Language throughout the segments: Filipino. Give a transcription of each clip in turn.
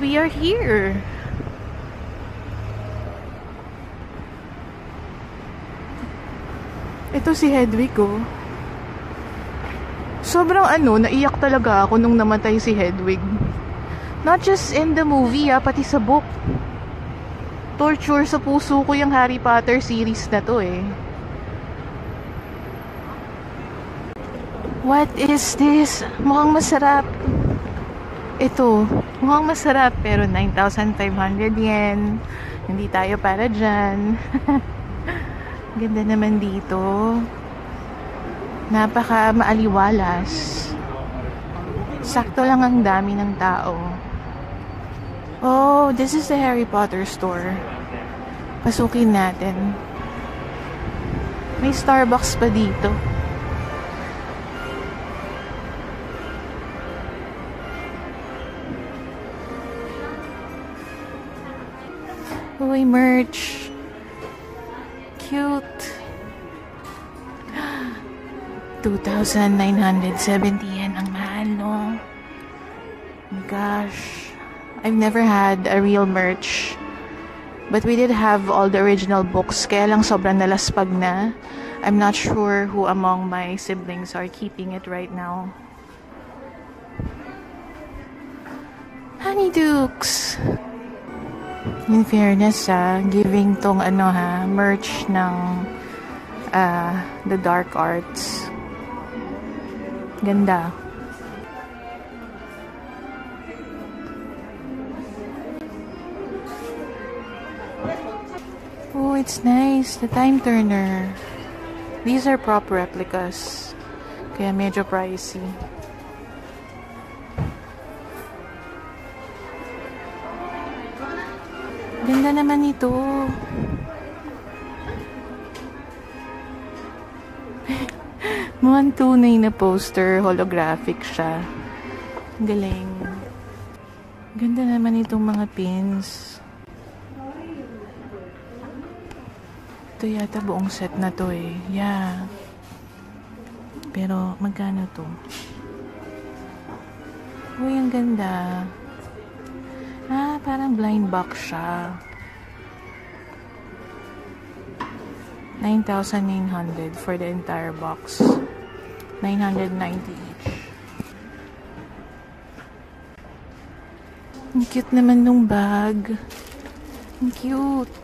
we are here. Ito si Hedwig, oh. Sobrang naiyak talaga ako nung namatay si Hedwig. Not just in the movie, pati sa book. Torture sa puso ko yung Harry Potter series na to, eh. What is this? Mukhang masarap. Ito, mukhang masarap pero 9,500 yen. Hindi tayo para dyan. Ganda naman dito. Napaka maaliwalas. Sakto lang ang dami ng tao. Oh, this is the Harry Potter store. Pasukin natin. May Starbucks pa dito. Uy, merch. Cute. 2,970 yen. Ang mahal, no? Gosh. I've never had a real merch. But we did have all the original books. Kaya lang sobrang nalaspag na. I'm not sure who among my siblings are keeping it right now. Honeydukes. In fairness, giving tong merch ng the dark arts. Ganda. Oh, it's nice. The time turner. These are prop replicas. Kaya medyo pricey. Ganda naman ito. Mukhang tunay na poster. Holographic siya. Galing. Ganda naman itong mga pins. Ito yata buong set na to, eh. Yeah. Pero magkano to? Uy, ang ganda. Parang blind box siya. 9,900 for the entire box. 990 each. Ang cute naman nung bag. Ang cute.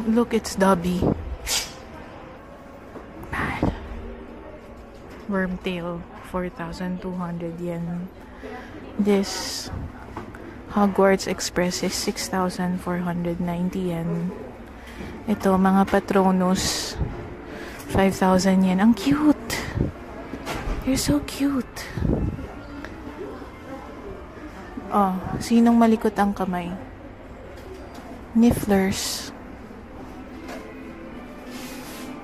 Look, it's Dobby. Wormtail, 4,200 yen. This Hogwarts Express is 6,490 yen. Ito, mga Patronus, 5,000 yen. Ang cute! You're so cute! Oh, sinong malikot ang kamay? Nifflers.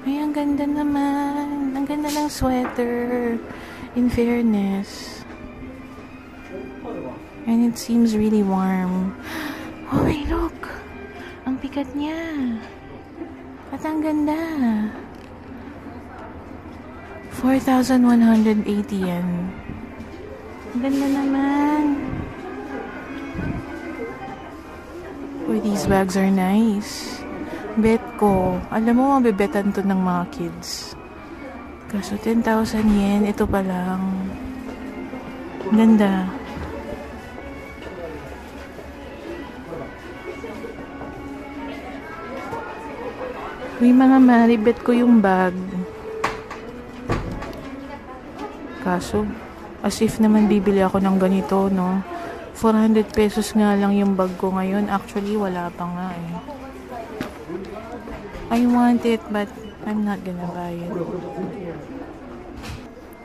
Ay, ang ganda naman. Ang ganda ng sweater. In fairness. And it seems really warm. Oh, my look! Ang bigat niya. At ang ganda. 4,180 yen. Ang ganda naman. Oh, these bags are nice. Bet ko. Alam mo, mabebetan to ng mga kids. Kaso 10,000 yen. Ito pa lang. Ganda. Uy, mga maribet ko yung bag. Kaso, as if naman bibili ako ng ganito, no? 400 pesos nga lang yung bag ko ngayon. Actually, wala pa nga, eh. I want it, but I'm not gonna buy it.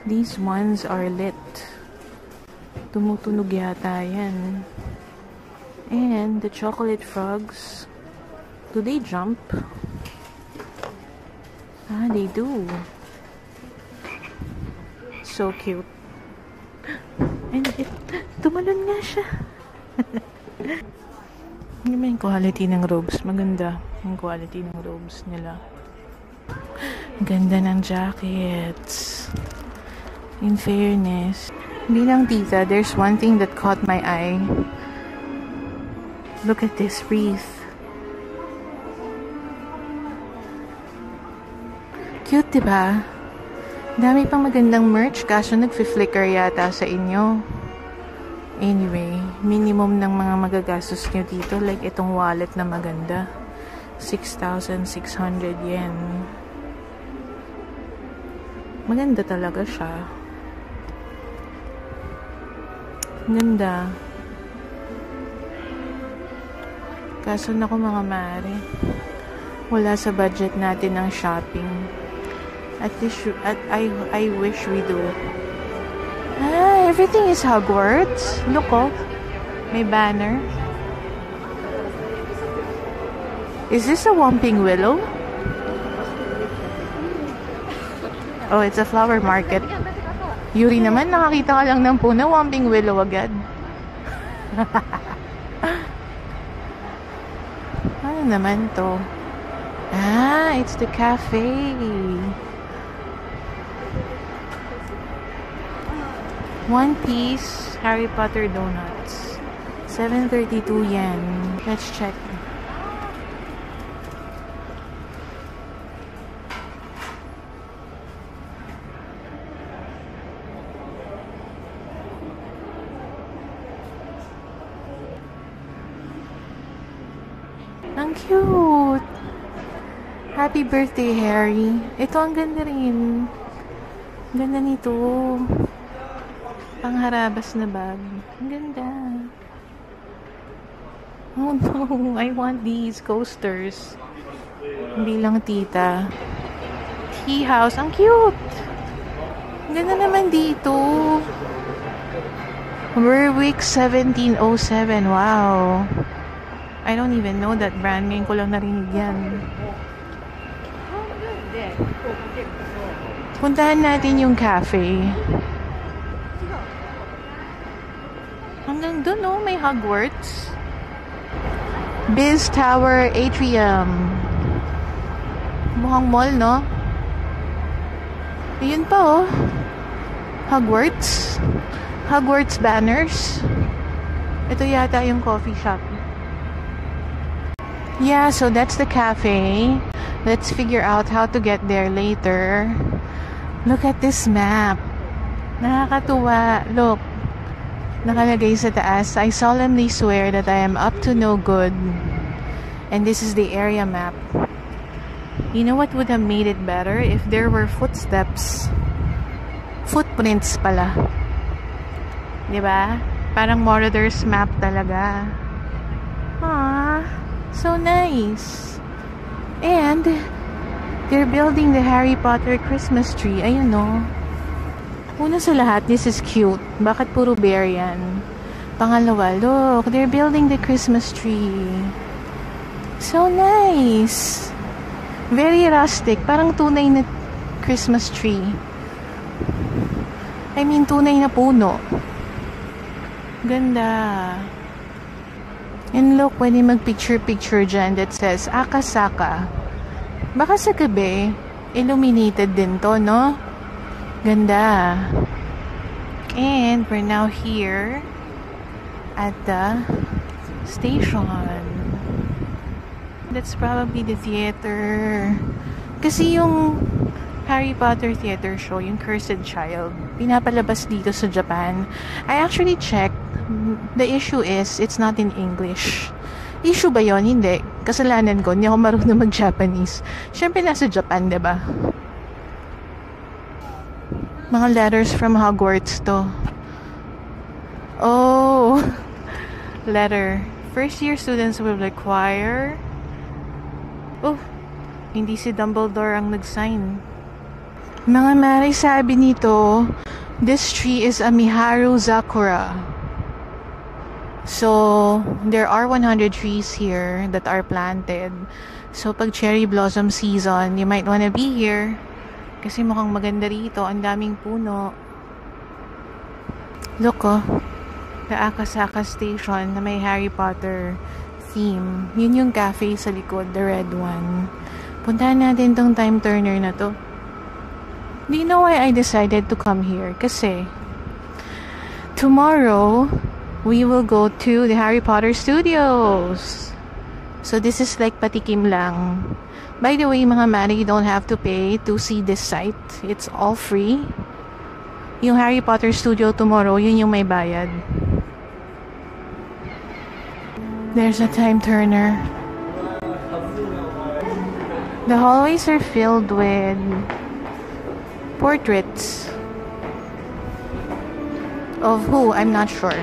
These ones are lit. Tumutunog yata yan. And the chocolate frogs, do they jump? Ah, they do. So cute. And tumalon nga siya. Yung quality ng robes. Maganda yung quality ng robes nila. Ganda ng jackets. In fairness. Bilang tita, there's one thing that caught my eye. Look at this wreath. Cute, diba? Dami pang magandang merch, kaso nag-flicker yata sa inyo. Anyway, minimum ng mga magagastos nyo dito, like itong wallet na maganda. 6,600 yen. Maganda talaga siya. Ganda. Kaso naku mga mare, wala sa budget natin ng shopping. At least, I wish we do. Ah, everything is Hogwarts. Look, oh. May banner. Is this a Whomping Willow? Oh, it's a flower market. Yuri naman, nakakita ka lang ng puno, Whomping Willow agad. Ano naman to? Ah, it's the cafe. One piece Harry Potter donuts. 732 yen. Let's check. Ang cute! Happy birthday, Harry. Ito ang ganda rin. Ganda nito. Pangharabas na bag. Ang ganda. Oh no, I want these coasters. Bilang tita. Tea house. Ang cute! Ang ganda naman dito. Berwick 1707. Wow. I don't even know that brand. Ngayon ko lang narinig yan. Puntahan natin yung cafe. Hanggang dun, oh, may Hogwarts. Biz Tower Atrium. Mukhang mall, no? Ayun pa, oh. Hogwarts. Hogwarts banners. Ito yata yung coffee shop. Yeah, so that's the cafe. Let's figure out how to get there later. Look at this map. Nakakatuwa. Look. Nakalagay sa taas, I solemnly swear that I am up to no good. And this is the area map. You know what would have made it better? If there were footsteps. Footprints pala. Diba? Parang Moroder's map talaga. Aww. So nice. And they're building the Harry Potter Christmas tree. Ayun, no? Una sa lahat, this is cute. Bakit puro bear yan? Pangalawa, look, they're building the Christmas tree. So nice. Very rustic. Parang tunay na Christmas tree. I mean, tunay na puno. Ganda. And look, pwede mag-picture-picture dyan that says, Akasaka. Baka sa gabi, illuminated din to, no? Ganda. And we're now here at the station. That's probably the theater. Kasi yung Harry Potter theater show, yung Cursed Child, pinapalabas dito sa Japan. I actually checked. The issue is, it's not in English. Issue ba yon? Hindi. Kasalanan ko, hindi ako marunong mag-Japanese. Siyempre, nasa Japan, diba? Mga letters from Hogwarts to. Oh! Letter. First year students will require... Oh! Hindi si Dumbledore ang nag-sign. Mga mare, sabi nito, this tree is a Miharu Zakura. So, there are 100 trees here that are planted. So, pag cherry blossom season, you might wanna be here. Kasi mukhang maganda rito. Ang daming puno. Look, oh. The Akasaka Station na may Harry Potter theme. Yun yung cafe sa likod. The red one. Puntahan natin tong time turner na to. Do you know why I decided to come here? Kasi Tomorrow, we will go to the Harry Potter Studios. So this is like patikim lang. By the way, mga mare, you don't have to pay to see this site. It's all free. Yung Harry Potter Studio tomorrow, yun yung may bayad. There's a time turner. The hallways are filled with portraits. Of who? I'm not sure.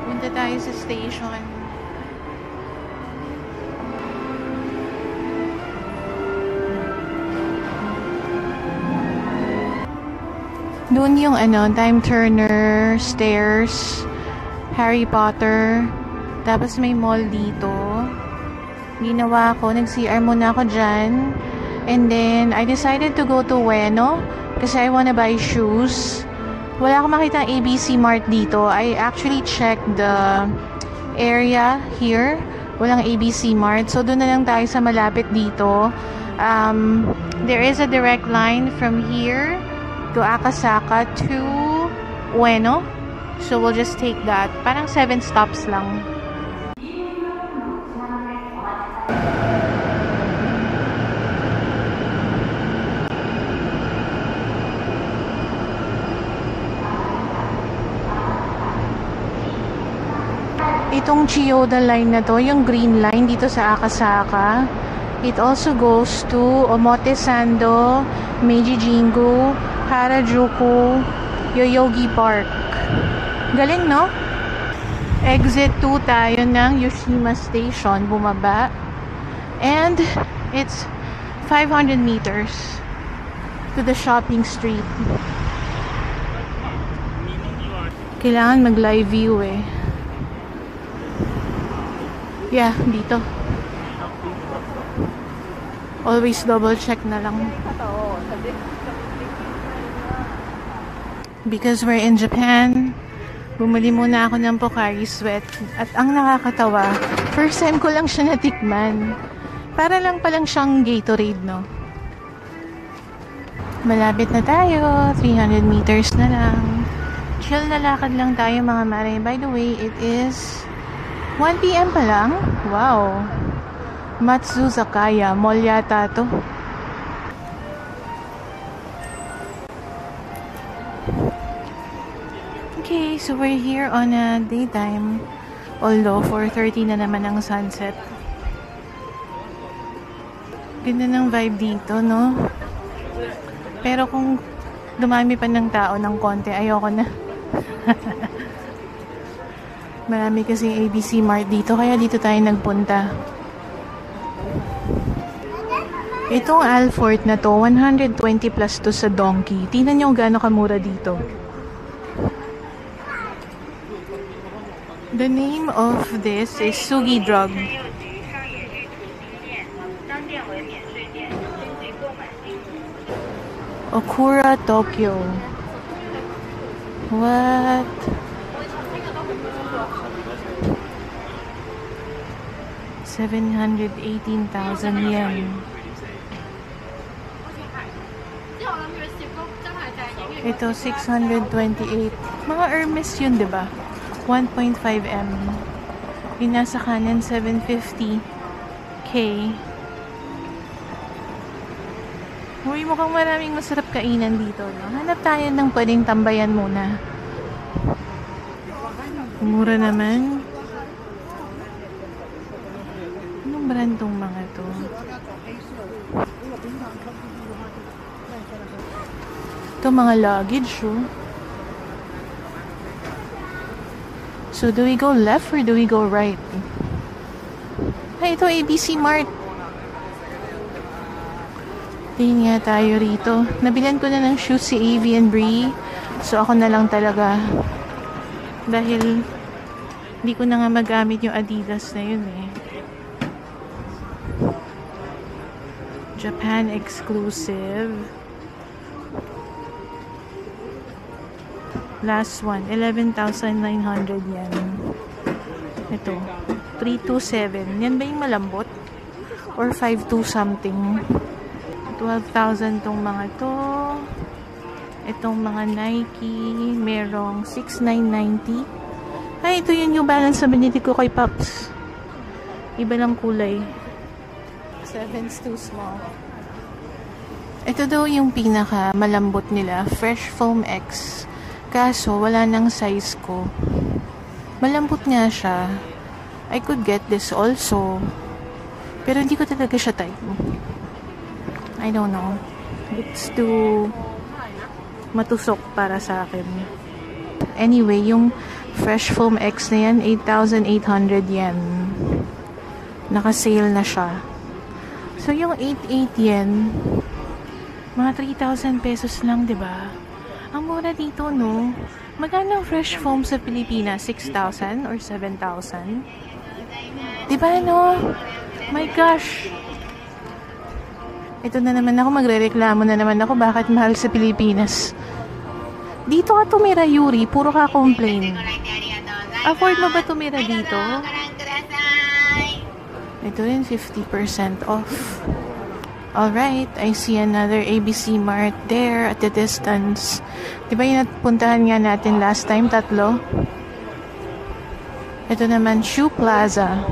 Punta tayo sa station. Doon yung time turner, stairs, Harry Potter. Tapos may mall dito. Ginawa ko, nag-CR muna ako dyan. And then, I decided to go to Ueno kasi I wanna buy shoes. Wala akong makita ABC Mart dito. I actually checked the area here. Walang ABC Mart. So, doon na lang tayo sa malapit dito. There is a direct line from here to Akasaka to Ueno. So, we'll just take that. Parang 7 stops lang. Itong Chiyoda line na to, yung green line dito sa Akasaka, it also goes to Omotesando, Meiji Jingu, Harajuku, Yoyogi Park. Galing, no? Exit 2 tayo ng Yoshima Station, bumaba. And it's 500 meters to the shopping street. Kailangan mag-live view eh. Yeah, dito. Always double check na lang. Because we're in Japan, bumili muna ako ng Pocari Sweat. At ang nakakatawa, first time ko lang siya natikman. Para lang palang siyang Gatorade, no? Malapit na tayo. 300 meters na lang. Chill na lakad lang tayo, mga mare. By the way, it is 1 PM pa lang? Wow. Matsuzakaya. Mall yata to. Okay, so we're here on a daytime. Although, 4:30 na naman ang sunset. Ganda ng vibe dito, no? Pero kung dumami pa ng tao ng konti, ayoko na. Marami kasing ABC Mart dito, kaya dito tayo nagpunta. Itong Alfort na to, 120 plus to sa Donkey. Tingnan nyo gaano kamura dito. The name of this is Sugi Drug. Okura, Tokyo. What? $718,000 yen. Ito, 628. Mga Hermes yun, diba? 1.5 M. Yung nasa kanan, 750K. Uy, mukhang maraming masarap kainan dito, no? Hanap tayo ng pwedeng tambayan muna. Mura naman. Anong brand tong mga to? Ito mga luggage, oh. So, do we go left or do we go right? Ay, ito ABC Mart. Tingin nga tayo rito. Nabilan ko na ng shoes si Avian Brie. So, ako na lang talaga. Dahil, hindi ko na nga magamit yung Adidas na yun eh. Japan exclusive. Last one, 11,900 yan. Ito, 327. Yan ba yung malambot? Or 52 something? 12,000 tong mga to. Itong mga Nike, merong 6,990. Ay, ito yung New Balance na binili ko kay Pops. Iba lang kulay. 7's too small. Ito daw yung pinaka malambot nila, Fresh Foam X. Kaso, wala nang size ko. Malambot nga siya. I could get this also. Pero hindi ko talaga siya type. I don't know. It's too matusok para sa akin. Anyway, yung Fresh Foam X na yan, 8,800 yen. Naka-sale na siya. So, yung 8,800 yen, mga 3,000 pesos lang, diba? Ang mura dito, no? Magkano ang Fresh Foam sa Pilipinas? 6,000 or 7,000? Diba, no? My gosh! Ito na naman ako, magre-reklamo na naman ako bakit mahal sa Pilipinas. Dito ka tumira, Yuri, puro ka complain. Afford mo ba tumira dito? Ito rin, 50% off. Alright, I see another ABC Mart there at the distance. Diba yung napuntahan nga natin last time, tatlo? Ito naman, Shoe Plaza.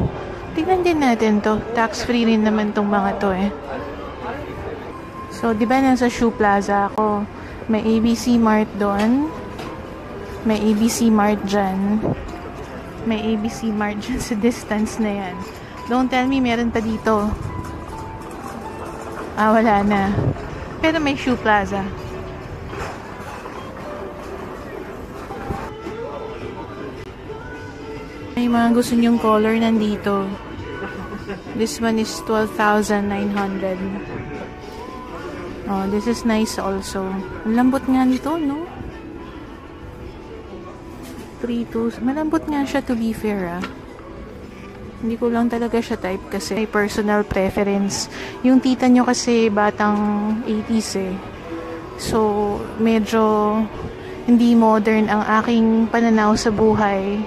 Tignan din natin to. Tax-free rin naman tong mga to eh. So, di ba nasa Shoe Plaza ako? May ABC Mart doon. May ABC Mart dyan. May ABC Mart dyan sa distance na yan. Don't tell me meron pa dito. Ah, wala na. Pero may Shoe Plaza. May mga gusto nyong color nandito. This one is 12,900. Oh, this is nice also. Ang lambot nga nito, no? 3,2. Malambot nga siya to be fair, ah. Hindi ko lang talaga siya type kasi may personal preference. Yung tita nyo kasi batang 80s eh. So, medyo hindi modern ang aking pananaw sa buhay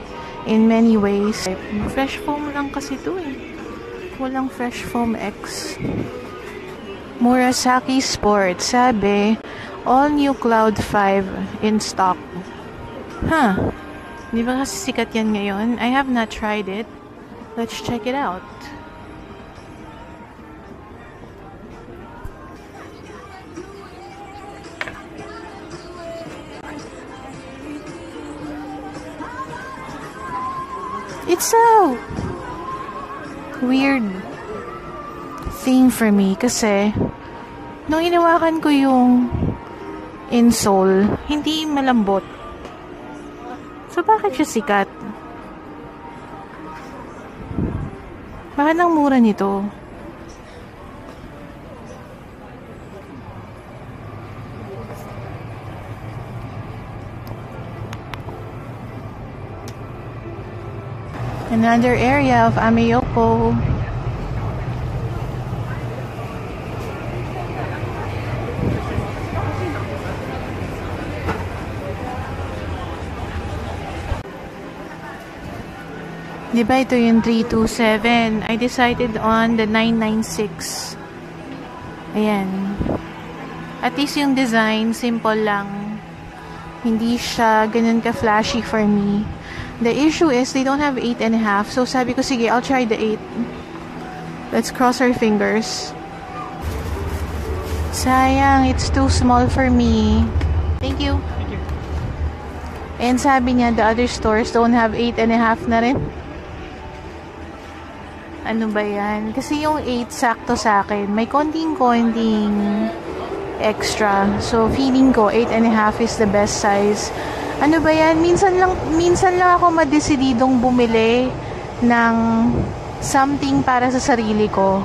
in many ways. Fresh Foam lang kasi to eh. Walang Fresh Foam X. Murasaki Sports, sabi, all new Cloud 5 in stock. Huh. Di ba kasi sikat yan ngayon? I have not tried it. Let's check it out. It's so weird thing for me kasi nung hinawakan ko yung insole, hindi malambot. So, bakit siya sikat? Bakit ang mura nito? Another area of Ameyopo. Diba ito yung 327? I decided on the 996. Ayan. At least yung design, simple lang. Hindi siya ganun ka-flashy for me. The issue is, they don't have 8.5. So sabi ko, sige, I'll try the 8. Let's cross our fingers. Sayang, it's too small for me. Thank you. Thank you. And sabi niya, the other stores don't have 8.5 na rin. Ano ba yan? Kasi yung 8 sakto sa akin. May konting extra. So, feeling ko 8.5 is the best size. Ano ba yan? Minsan lang ako madesididong bumili ng something para sa sarili ko.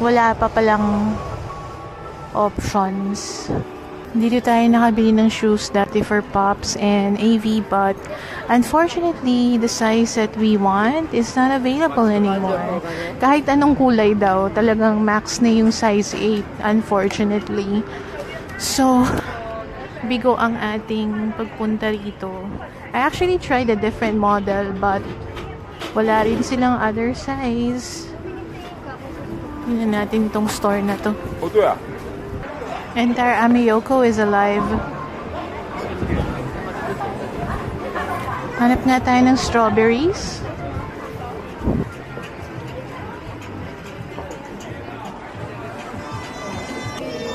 Wala pa palang options. Dito tayo nakabili ng shoes dati for Pops and AV, but unfortunately, the size that we want is not available anymore. Kahit anong kulay daw, talagang max na yung size 8, unfortunately. So, bigo ang ating pagpunta rito. I actually tried a different model, but wala rin silang other size. Tingnan natin itong store na to. Entire Amiyoko is alive. Hanap nga tayo ng strawberries.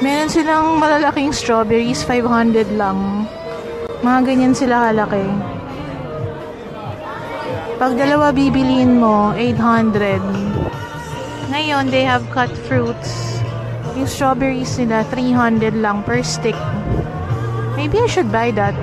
Meron silang malalaking strawberries, 500 lang. Mga ganyan sila kalaki. Pag dalawa bibiliin mo, 800. Ngayon, they have cut fruits. Yung strawberries nila, 300 lang per stick. Maybe I should buy that.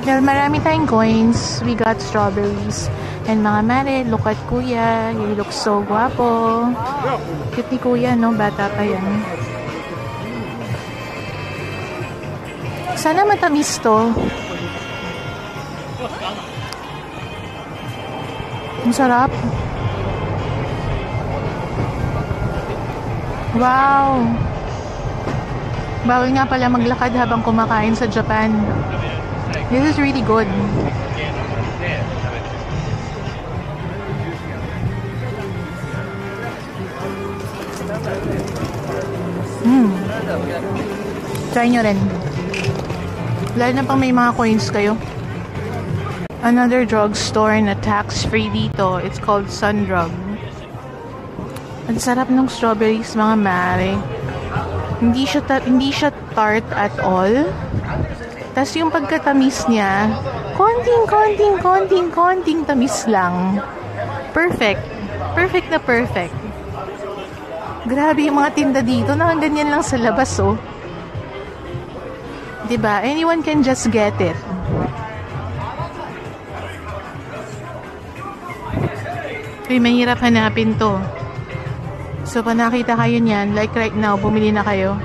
Dahil marami tayong coins, we got strawberries. And mga mare, look at kuya. He looks so guwapo. Cute ni kuya, no? Bata pa yan. Sana matamis to. Ang sarap. Wow! Bawal nga pala maglakad habang kumakain sa Japan. This is really good. Try nyo rin. Lalo na pang may mga coins kayo. Another drugstore na tax-free dito. It's called Sundrug. Ang sarap ng strawberries, mga mare. Hindi siya tart at all. Tapos yung pagkatamis niya, konting tamis lang. Perfect. Perfect na perfect. Grabe yung mga tinda dito. Nakaganyan lang sa labas, oh. Diba? Anyone can just get it. Uy, mahirap hanapin to. So, pag nakita kayo niyan, like right now, bumili na kayo.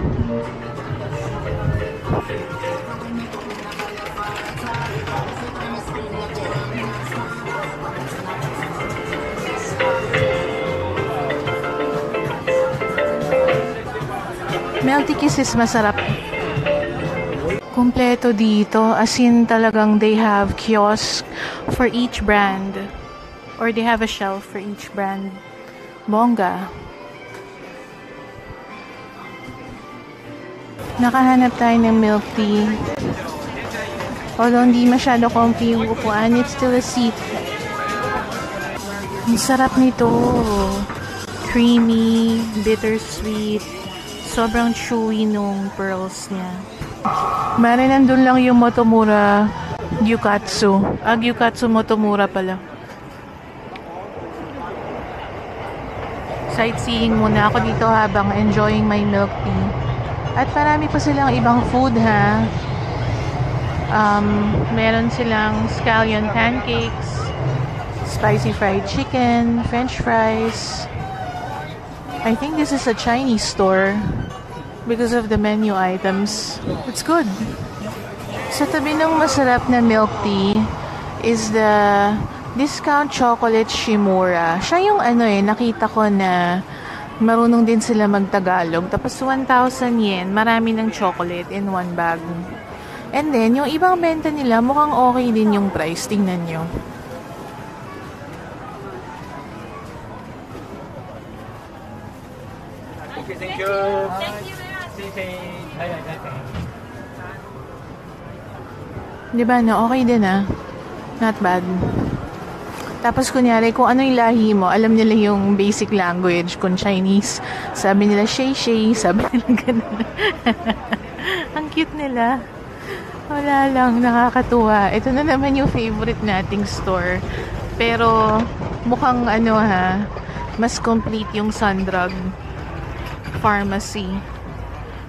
Melty Kisses masarap. Kompleto dito. As in talagang they have kiosk for each brand. Or they have a shelf for each brand. Bongga. Nakahanap tayo ng milk tea. Although hindi masyado comfy yung upuan, it's still a seat. Ang sarap nito. Creamy, bittersweet. Sobrang chewy nung pearls niya. Mare, nandun lang yung Motomura Gyukatsu. Gyukatsu Motomura pala. Sightseeing muna ako dito habang enjoying my milk tea. At marami pa silang ibang food, ha. Meron silang scallion pancakes, spicy fried chicken, french fries. I think this is a Chinese store because of the menu items. It's good. Sa tabi ng masarap na milk tea is the discount chocolate Shimura. Siya yung nakita ko na marunong din sila mag-Tagalog. Tapos 1,000 yen, marami ng chocolate in one bag. And then, yung ibang benta nila, mukhang okay din yung price. Tingnan nyo. Thank you. Diba, no? Okay din, ah. Not bad. Tapos, kunyari, kung ano yung lahi mo, alam nila yung basic language. Kung Chinese, sabi nila, shay, sabi nila ganun. Ang cute nila. Wala lang, nakakatuwa. Ito na naman yung favorite nating store. Pero, mukhang mas complete yung Sundrug Pharmacy.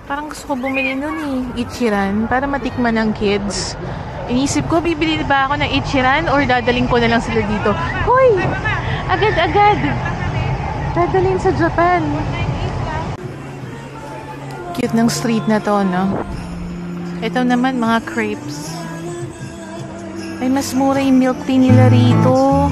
Parang gusto ko bumili nun Ichiran, para matikman ng kids. Inisip ko, bibili ba ako ng Ichiran or dadaling ko na lang sila dito? Hoy! Agad-agad! Dadalhin sa Japan. Cute ng street na to, no? Ito naman, mga crepes. Ay, mas mura yung milk tea nila rito.